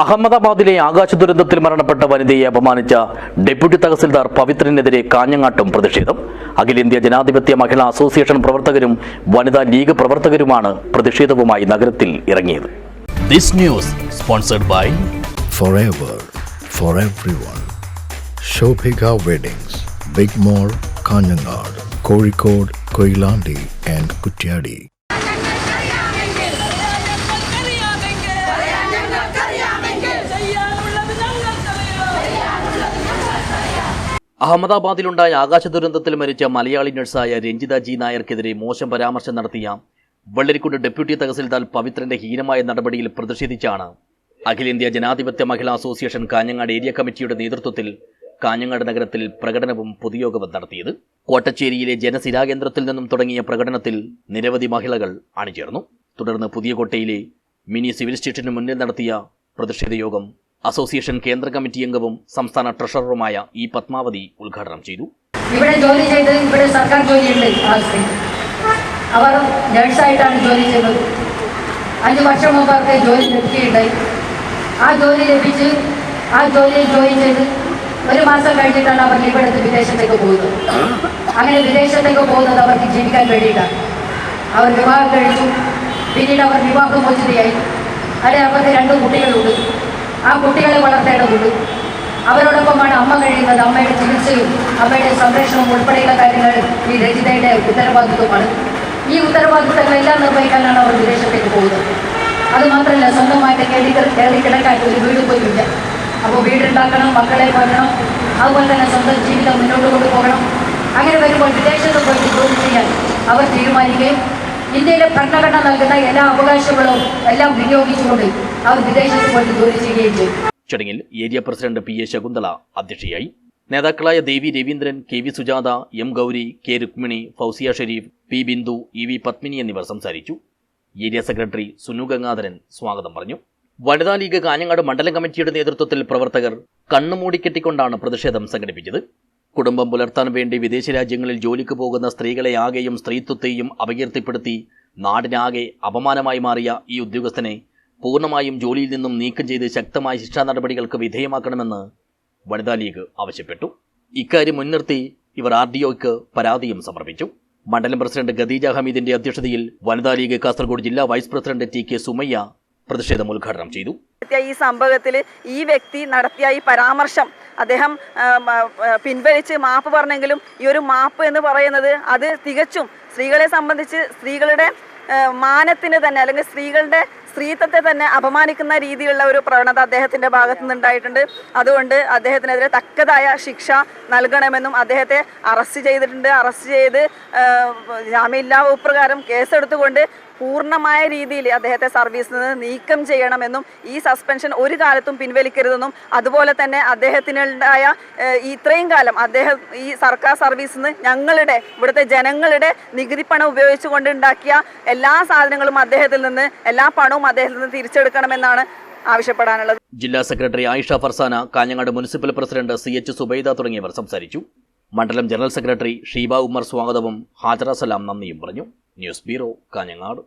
അഹമ്മദാബാദിലെ ആകാശ ദുരന്തത്തിൽ മരണപ്പെട്ട വനിതയെ അപമാനിച്ച ഡെപ്യൂട്ടി തഹസിൽദാർ പവിത്രനെതിരെ കാഞ്ഞങ്ങാട്ടും പ്രതിഷേധം. അഖിലേന്ത്യാ ജനാധിപത്യ മഹിളാ അസോസിയേഷൻ പ്രവർത്തകരും വനിതാ ലീഗ് പ്രവർത്തകരുമാണ് പ്രതിഷേധവുമായി നഗരത്തിൽ ഇറങ്ങിയത്. This news sponsored by Forever for everyone. Shobhika Weddings, Big Mall, Kanjangad, Kozhikode, Koilandi and Kuttiyadi. അഹമ്മദാബാദിലുണ്ടായ ആകാശ ദുരന്തത്തിൽ മരിച്ച മലയാളി നഴ്സായ രഞ്ജിത ജി നായർക്കെതിരെ മോശം പരാമർശം നടത്തിയ വെള്ളരിക്കുണ്ട് ഡെപ്യൂട്ടി തഹസിൽദാർ പവിത്രന്റെ ഹീനമായ നടപടിയിൽ പ്രതിഷേധിച്ചാണ് അഖിലേന്ത്യാ ജനാധിപത്യ മഹിളാ അസോസിയേഷൻ കാഞ്ഞങ്ങാട് ഏരിയ കമ്മിറ്റിയുടെ നേതൃത്വത്തിൽ കാഞ്ഞങ്ങാട് നഗരത്തിൽ പ്രകടനവും പൊതുയോഗവും നടത്തിയത്. കോട്ടച്ചേരിയിലെ ജനസിരാകേന്ദ്രത്തിൽ നിന്നും തുടങ്ങിയ പ്രകടനത്തിൽ നിരവധി മഹിളകൾ അണിചേർന്നു. തുടർന്ന് പുതിയകോട്ടയിലെ മിനി സിവിൽ സ്റ്റേഷന് മുന്നിൽ നടത്തിയ പ്രതിഷേധ യോഗം അസോസിയേഷൻ കേന്ദ്ര കമ്മിറ്റി അംഗവും സംസ്ഥാന ട്രഷററുമായ ഇ പത്മാവതി ഉദ്ഘാടനം ചെയ്തു. ഇവിടെ ജോലി ചെയ്ത് ഇവിടെ സർക്കാർ ജോലിയുണ്ട്. അവർ നഴ്സായിട്ടാണ് ജോലി ചെയ്തത്. 5 വർഷം മുമ്പ് അവർക്ക് ജോലി ലഭിക്കുകയുണ്ടായി. ആ ജോലി ലഭിച്ച് ആ ജോലിയിൽ ജോയിൻ ചെയ്ത് 1 മാസം കഴിഞ്ഞിട്ടാണ് അവർ ലീവ് എടുത്ത് വിദേശത്തേക്ക് പോകുന്നത്. അങ്ങനെ വിദേശത്തേക്ക് പോകുന്നത് അവർക്ക് ജീവിക്കാൻ വേണ്ടിയിട്ടാണ്. അവർ വിവാഹം കഴിച്ചു. പിന്നീട് അവർ വിവാഹമോചിതയായി. അവിടെ അവർക്ക് 2 കുട്ടികളുണ്ട്. ആ കുട്ടികളെ വളർത്തേണ്ടതുണ്ട്. അവരോടൊപ്പമാണ് അമ്മ കഴിയുന്നത്. അമ്മയുടെ ചികിത്സയും അമ്മയുടെ സംരക്ഷണവും ഉൾപ്പെടെയുള്ള കാര്യങ്ങൾ ഈ രഞ്ജിതയുടെ ഉത്തരവാദിത്വമാണ്. ഈ ഉത്തരവാദിത്തങ്ങളെല്ലാം നിർവഹിക്കാനാണ് അവർ വിദേശത്തേക്ക് പോകുന്നത്. അതുമാത്രമല്ല, സ്വന്തമായിട്ട് കയറി കിടക്കാൻ ഒരു വീട് പോലും ഇല്ല. അപ്പോൾ വീടുണ്ടാക്കണം, മക്കളെ വരണം, അതുപോലെ തന്നെ സ്വന്തം ജീവിതം മുന്നോട്ട് കൊണ്ടുപോകണം. അങ്ങനെ വരുമ്പോൾ വിദേശത്ത് പോയിട്ട് ജോലി ചെയ്യാൻ അവർ തീരുമാനിക്കുകയും ഇന്ത്യയിലെ ഭരണഘടന നൽകുന്ന എല്ലാ അവകാശങ്ങളും എല്ലാം വിനിയോഗിച്ചുകൊണ്ട് അവർ വിദേശത്ത് പോയിട്ട് ജോലി ചെയ്യുകയും ചെയ്തു. ചടങ്ങിൽ area president P A Shakuntala അധ്യക്ഷയായി. നേതാക്കളായ Devi Raveendran, K V Sujatha, M Gauri, K Rukmini, Fousia Sherif, P Bindu, E V Padmini എന്നിവർ സംസാരിച്ചു. ഏരിയ സെക്രട്ടറി സുനു ഗംഗാധരൻ സ്വാഗതം പറഞ്ഞു. വനിതാ ലീഗ് കാഞ്ഞങ്ങാട് മണ്ഡലം കമ്മിറ്റിയുടെ നേതൃത്വത്തിൽ പ്രവർത്തകർ കണ്ണുമൂടിക്കെട്ടിക്കൊണ്ടാണ് പ്രതിഷേധം സംഘടിപ്പിച്ചത്. കുടുംബം പുലർത്താൻ വേണ്ടി വിദേശ രാജ്യങ്ങളിൽ ജോലിക്ക് പോകുന്ന സ്ത്രീകളെ ആകെയും സ്ത്രീത്വത്തെയും അപകീർത്തിപ്പെടുത്തി നാടിനാകെ അപമാനമായി മാറിയ ഈ ഉദ്യോഗസ്ഥനെ പൂർണ്ണമായും ജോലിയിൽ നിന്നും നീക്കം ചെയ്ത് ശക്തമായ ശിക്ഷാ നടപടികൾക്ക് വിധേയമാക്കണമെന്ന് വനിതാ ലീഗ് ആവശ്യപ്പെട്ടു. ഇക്കാര്യം മുൻനിർത്തി ഇവർ RDOയ്ക്ക് പരാതിയും സമർപ്പിച്ചു. മണ്ഡലം പ്രസിഡന്റ് ഖദീജ ഹമീദിന്റെ അധ്യക്ഷതയിൽ വനിതാ ലീഗ് കാസർഗോഡ് ജില്ലാ വൈസ് പ്രസിഡന്റ് TK സുമയ്യ പ്രതിഷേധം ഉദ്ഘാടനം ചെയ്തു. ഈ സംഭവത്തിൽ ഈ വ്യക്തി നടത്തിയ ഈ പരാമർശം അദ്ദേഹം പിൻവലിച്ച് മാപ്പ് പറഞ്ഞെങ്കിലും ഈ ഒരു മാപ്പ് എന്ന് പറയുന്നത് അത് തികച്ചും സ്ത്രീകളെ സംബന്ധിച്ച് സ്ത്രീകളുടെ മാനത്തിന് തന്നെ അല്ലെങ്കിൽ സ്ത്രീകളുടെ സ്ത്രീത്വത്തെ തന്നെ അപമാനിക്കുന്ന രീതിയിലുള്ള ഒരു പ്രവണത അദ്ദേഹത്തിന്റെ ഭാഗത്തു നിന്നുണ്ടായിട്ടുണ്ട്. അതുകൊണ്ട് അദ്ദേഹത്തിനെതിരെ തക്കതായ ശിക്ഷ നൽകണമെന്നും അദ്ദേഹത്തെ അറസ്റ്റ് ചെയ്തിട്ടുണ്ട്. അറസ്റ്റ് ചെയ്ത് ജാമ്യമില്ലാ വകുപ്പ് പ്രകാരം കേസെടുത്തുകൊണ്ട് പൂർണ്ണമായ രീതിയിൽ അദ്ദേഹത്തെ സർവീസിൽ നിന്ന് നീക്കം ചെയ്യണമെന്നും ഈ സസ്പെൻഷൻ ഒരു കാലത്തും പിൻവലിക്കരുതെന്നും അതുപോലെ തന്നെ അദ്ദേഹത്തിനുണ്ടായ ഇത്രയും കാലം അദ്ദേഹം ഈ സർക്കാർ സർവീസിൽ നിന്ന് ഞങ്ങളുടെ ഇവിടുത്തെ ജനങ്ങളുടെ നികുതി പണം ഉപയോഗിച്ചുകൊണ്ട് ഉണ്ടാക്കിയ എല്ലാ സാധനങ്ങളും അദ്ദേഹത്തിൽ നിന്ന് എല്ലാ പണവും അദ്ദേഹത്തിൽ നിന്ന് തിരിച്ചെടുക്കണമെന്നാണ് ആവശ്യപ്പെടാനുള്ളത്. ജില്ലാ secretary Ayisha Farsana, Kanhangad municipal president CH Subaida തുടങ്ങിയവർ സംസാരിച്ചു. മണ്ഡലം ജനറൽ സെക്രട്ടറി ഷീബ ഉമ്മർ സ്വാഗതവും ഹാജറ സലാം നന്ദിയും പറഞ്ഞു. News bureau, Kanhangad.